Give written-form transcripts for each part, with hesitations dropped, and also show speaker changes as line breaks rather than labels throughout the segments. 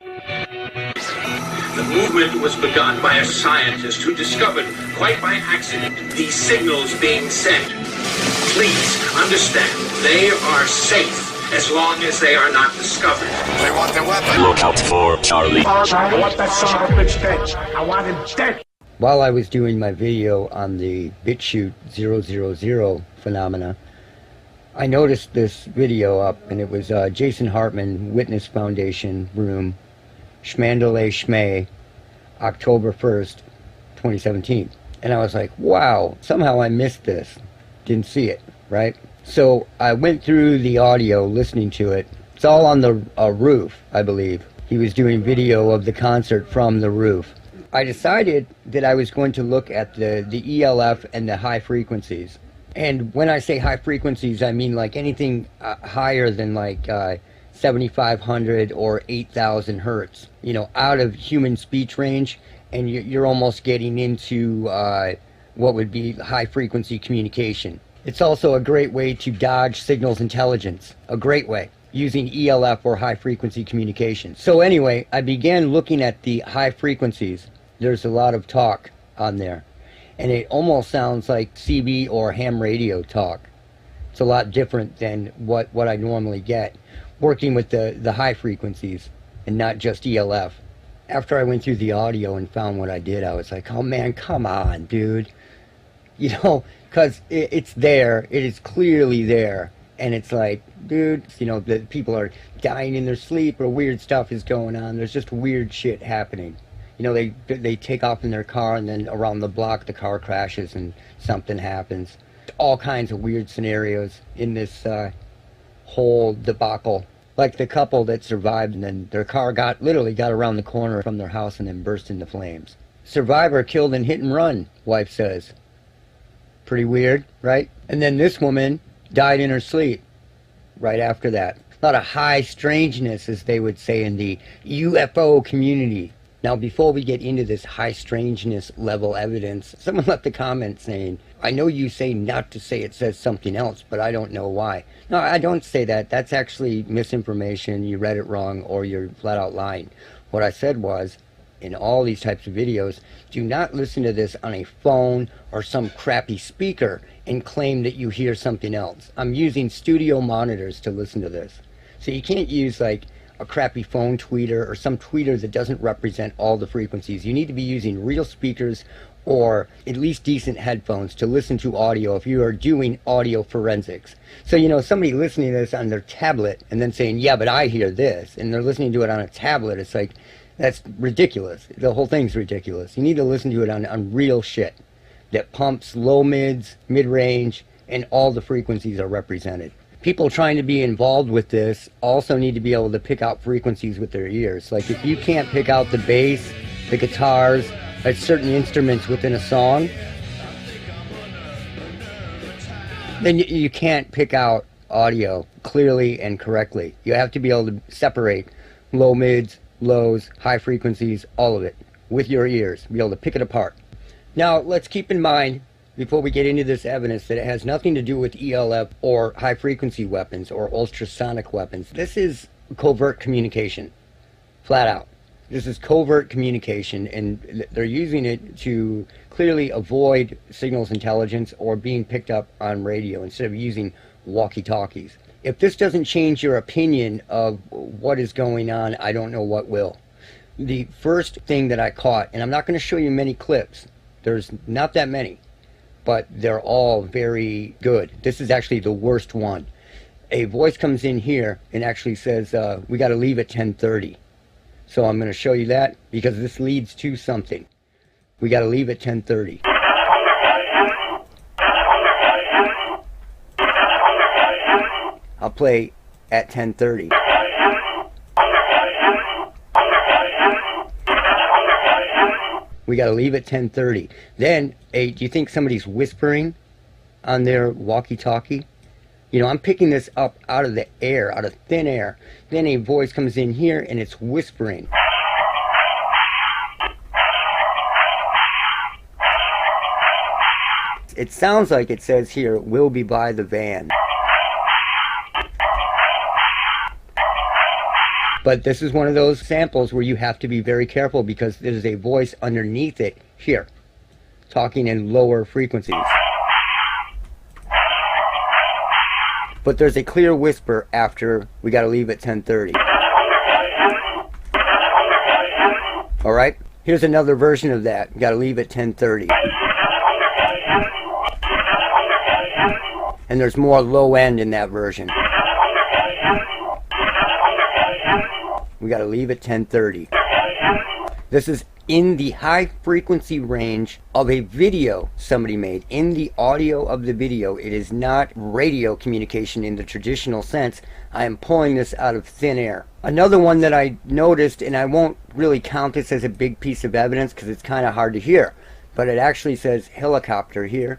The movement was begun by a scientist who discovered, quite by accident, these signals being sent. Please understand, they are safe as long as they are not discovered.
They want their weapon.
Look out for Charlie.
I want that son of a bitch dead. I want him dead.
While I was doing my video on the BitChute 000 phenomena, I noticed this video up, and it was Jason Hartman, Witness Foundation Room, Schmandalay Schmay, October 1st, 2017. And I was like, wow, somehow I missed this. Didn't see it, right? So I went through the audio, listening to it. It's all on the roof, I believe. He was doing video of the concert from the roof. I decided that I was going to look at the ELF and the high frequencies. And when I say high frequencies, I mean like anything higher than like 7,500 or 8,000 hertz, you know, out of human speech range, and you're almost getting into what would be high frequency communication. It's also a great way to dodge signals intelligence, a great way, using ELF or high frequency communication. So anyway, I began looking at the high frequencies. There's a lot of talk on there, and it almost sounds like CB or ham radio talk. It's a lot different than what I normally get working with the high frequencies and not just ELF. After I went through the audio and found what I did, I was like, oh man, come on, dude. You know, because it's there, it is clearly there, and it's like, dude, you know, the people are dying in their sleep, or weird stuff is going on. There's just weird shit happening. You know, they take off in their car, and then around the block the car crashes and something happens. All kinds of weird scenarios in this whole debacle. Like the couple that survived, and then their car literally got around the corner from their house and then burst into flames. Survivor killed in hit and run, wife says. Pretty weird, right? And then this woman died in her sleep right after that. A lot of high strangeness, as they would say in the UFO community. Now, before we get into this high strangeness level evidence, someone left a comment saying, I know you say not to say it says something else, but I don't know why. No, I don't say that. That's actually misinformation. You read it wrong, or you're flat out lying. What I said was, in all these types of videos, do not listen to this on a phone or some crappy speaker and claim that you hear something else. I'm using studio monitors to listen to this. So you can't use like a crappy phone tweeter or some tweeter that doesn't represent all the frequencies. You need to be using real speakers or at least decent headphones to listen to audio if you are doing audio forensics. So, you know, somebody listening to this on their tablet and then saying, yeah, but I hear this, and they're listening to it on a tablet, it's like, that's ridiculous. The whole thing's ridiculous. You need to listen to it on real shit that pumps low mids, mid-range, and all the frequencies are represented. People trying to be involved with this also need to be able to pick out frequencies with their ears. Like if you can't pick out the bass, the guitars, certain instruments within a song, then you can't pick out audio clearly and correctly. You have to be able to separate low mids, lows, high frequencies, all of it with your ears, be able to pick it apart. Now let's keep in mind, before we get into this evidence, that it has nothing to do with ELF or high frequency weapons or ultrasonic weapons. This is covert communication, flat out. This is covert communication, and they're using it to clearly avoid signals intelligence or being picked up on radio instead of using walkie-talkies. If this doesn't change your opinion of what is going on, I don't know what will. The first thing that I caught, and I'm not going to show you many clips, there's not that many, but they're all very good. This is actually the worst one. A voice comes in here and actually says, we got to leave at 10:30. So I'm going to show you that because this leads to something. We got to leave at 10:30. I'll play at 10:30. We got to leave at 10:30. Then, do you think somebody's whispering on their walkie-talkie? You know, I'm picking this up out of the air, out of thin air. Then a voice comes in here and it's whispering. It sounds like it says here, we'll be by the van. But this is one of those samples where you have to be very careful because there's a voice underneath it here, talking in lower frequencies. But there's a clear whisper after we gotta leave at 10:30. Alright, here's another version of that. Gotta leave at 10:30. And there's more low end in that version. We gotta leave at 10:30. This is in the high frequency range of a video somebody made. In the audio of the video. It is not radio communication in the traditional sense. I am pulling this out of thin air. Another one that I noticed, and I won't really count this as a big piece of evidence because it's kind of hard to hear, but it actually says helicopter here.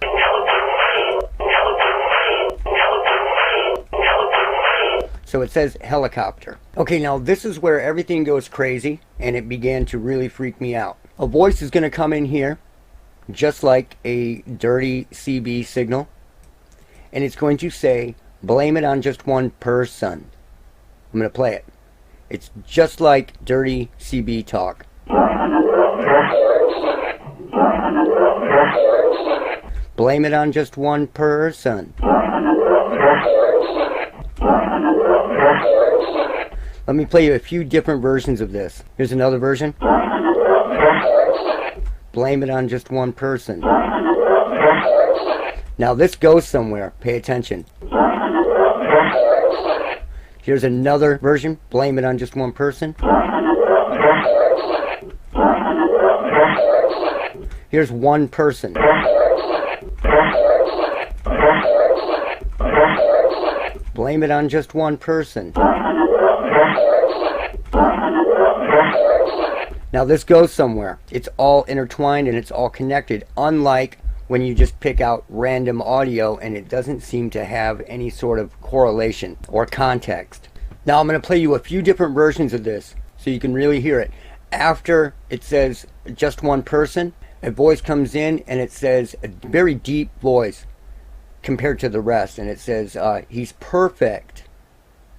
So it says helicopter. Okay, now this is where everything goes crazy and it began to really freak me out. A voice is going to come in here just like a dirty CB signal, and it's going to say, blame it on just one person. I'm going to play it. It's just like dirty CB talk. Blame it on just one person. Let me play you a few different versions of this. Here's another version. Blame it on just one person. Now this goes somewhere. Pay attention. Here's another version. Blame it on just one person. Here's one person. Blame it on just one person. Now this goes somewhere. It's all intertwined and it's all connected, unlike when you just pick out random audio and it doesn't seem to have any sort of correlation or context. Now I'm going to play you a few different versions of this so you can really hear it. After it says just one person, a voice comes in and it says, a very deep voice compared to the rest, and it says he's perfect,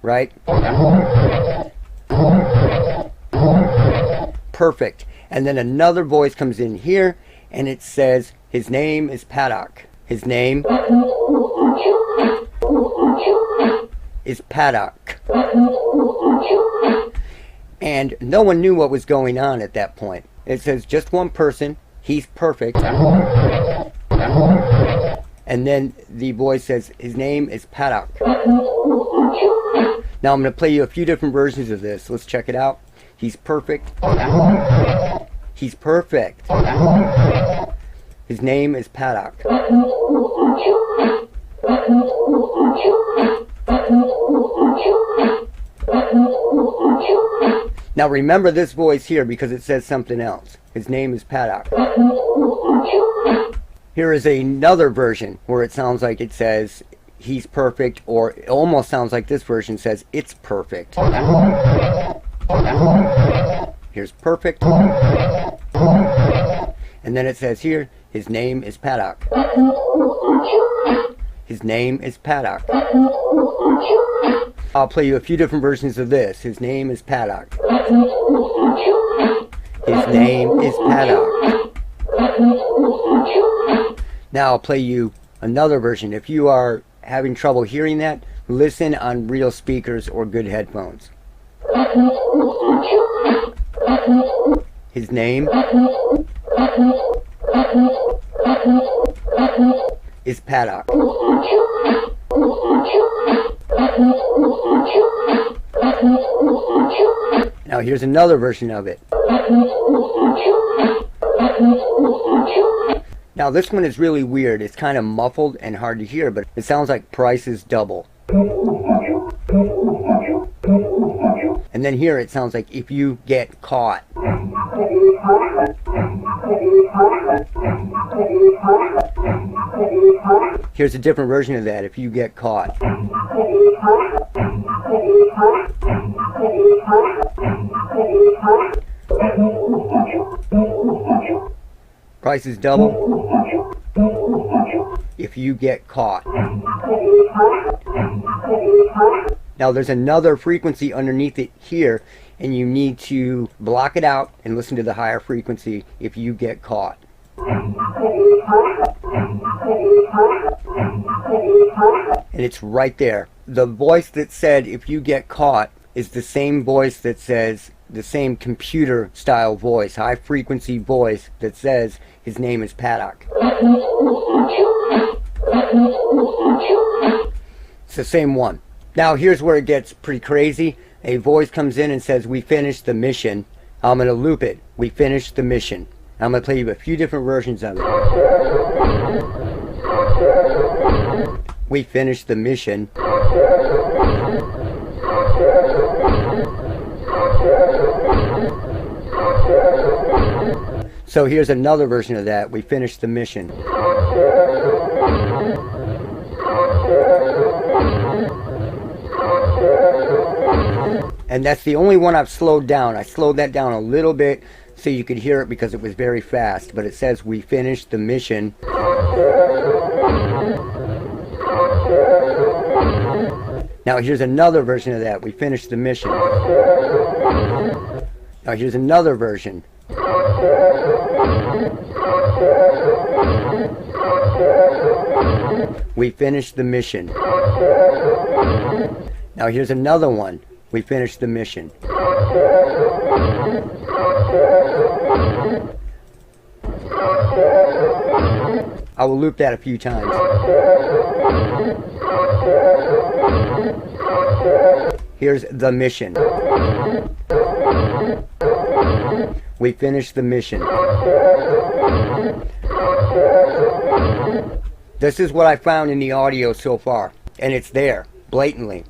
right? Perfect. And then another voice comes in here and it says his name is Paddock. His name is Paddock. And no one knew what was going on at that point. It says just one person, he's perfect. And then the voice says his name is Paddock. Now I'm going to play you a few different versions of this. Let's check it out. He's perfect. He's perfect. His name is Paddock. Now remember this voice here because it says something else. His name is Paddock. Here is another version where it sounds like it says he's perfect, or it almost sounds like this version says it's perfect. Here's perfect. And then it says here, his name is Paddock. His name is Paddock. I'll play you a few different versions of this. His name is Paddock. His name is Paddock. Now I'll play you another version. If you are having trouble hearing that, listen on real speakers or good headphones. His name is Paddock. Now here's another version of it. Now this one is really weird. It's kind of muffled and hard to hear, but it sounds like price is double. And then here it sounds like if you get caught. Here's a different version of that, if you get caught. Price is double if you get caught. Now there's another frequency underneath it here, and you need to block it out and listen to the higher frequency if you get caught. And it's right there. The voice that said if you get caught is the same voice that says, the same computer style voice, high frequency voice that says his name is Paddock. It's the same one. Now here's where it gets pretty crazy. A voice comes in and says, we finished the mission. I'm going to loop it. We finished the mission. I'm going to play you a few different versions of it. We finished the mission. So here's another version of that. We finished the mission. And that's the only one I've slowed down. I slowed that down a little bit so you could hear it because it was very fast. But it says we finished the mission. Now here's another version of that. We finished the mission. Now here's another version. We finished the mission. Now here's another one. We finished the mission. I will loop that a few times. Here's the mission. We finished the mission. This is what I found in the audio so far, and it's there blatantly.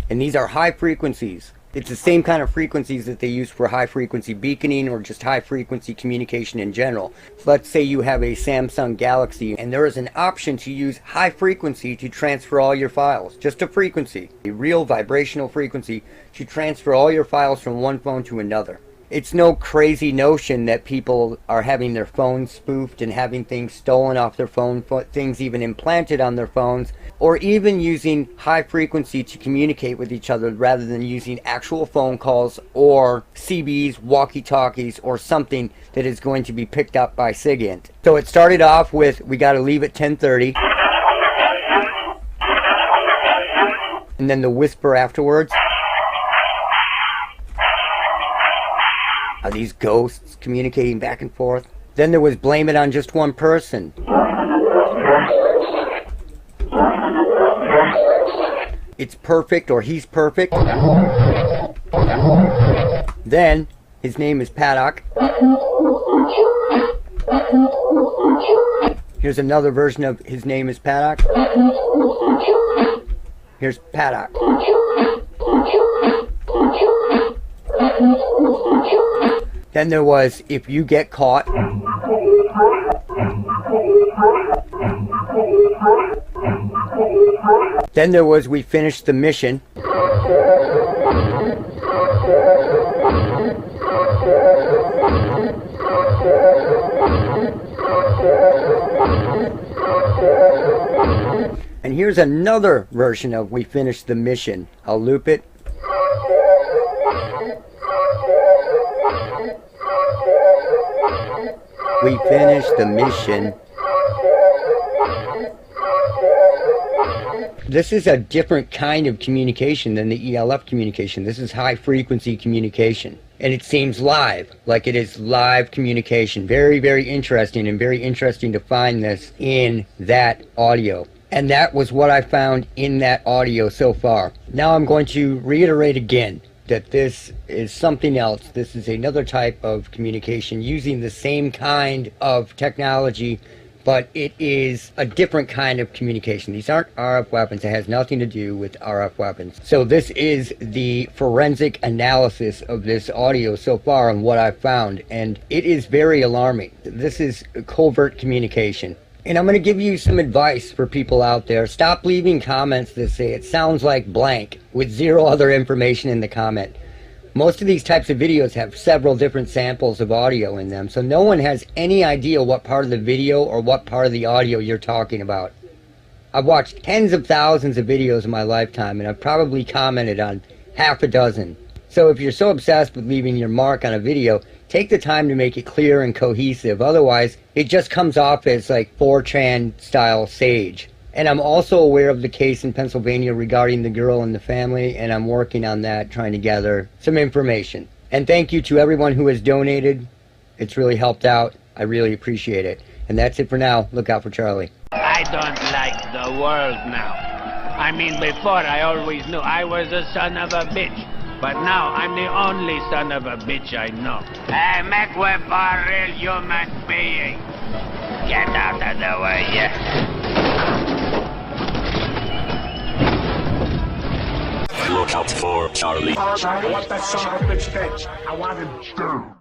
And these are high frequencies. It's the same kind of frequencies that they use for high frequency beaconing or just high frequency communication in general. So let's say you have a Samsung Galaxy and there is an option to use high frequency to transfer all your files. Just a frequency, a real vibrational frequency to transfer all your files from one phone to another. It's no crazy notion that people are having their phones spoofed and having things stolen off their phone, things even implanted on their phones, or even using high frequency to communicate with each other rather than using actual phone calls or CBs, walkie-talkies, or something that is going to be picked up by SIGINT. So it started off with, we got to leave at 10:30. And then the whisper afterwards. Are these ghosts communicating back and forth? Then there was blame it on just one person. It's perfect, or he's perfect. Then his name is Paddock. Here's another version of his name is Paddock. Here's Paddock. Then there was, if you get caught. Then there was, we finished the mission. And here's another version of we finished the mission. I'll loop it. We finished the mission. This is a different kind of communication than the ELF communication. This is high frequency communication. And it seems live, like it is live communication. Very, very interesting, and very interesting to find this in that audio. And that was what I found in that audio so far. Now I'm going to reiterate again that this is something else. This is another type of communication using the same kind of technology, but it is a different kind of communication. These aren't RF weapons. It has nothing to do with RF weapons. So this is the forensic analysis of this audio so far and what I've found, and it is very alarming. This is covert communication. And I'm going to give you some advice for people out there. Stop leaving comments that say it sounds like blank with zero other information in the comment. Most of these types of videos have several different samples of audio in them, so no one has any idea what part of the video or what part of the audio you're talking about. I've watched tens of thousands of videos in my lifetime, and I've probably commented on half a dozen. So if you're so obsessed with leaving your mark on a video, take the time to make it clear and cohesive. Otherwise, it just comes off as like 4chan style sage. And I'm also aware of the case in Pennsylvania regarding the girl and the family, and I'm working on that, trying to gather some information. And thank you to everyone who has donated. It's really helped out. I really appreciate it. And that's it for now. Look out for Charlie.
I don't like the world now. I mean, before I always knew I was a son of a bitch. But now I'm the only son of a bitch I know. Hey, McCabe, a real human being. Get out of the way, yeah.
Look out for Charlie.
I want that son of a bitch dead. I want him dead.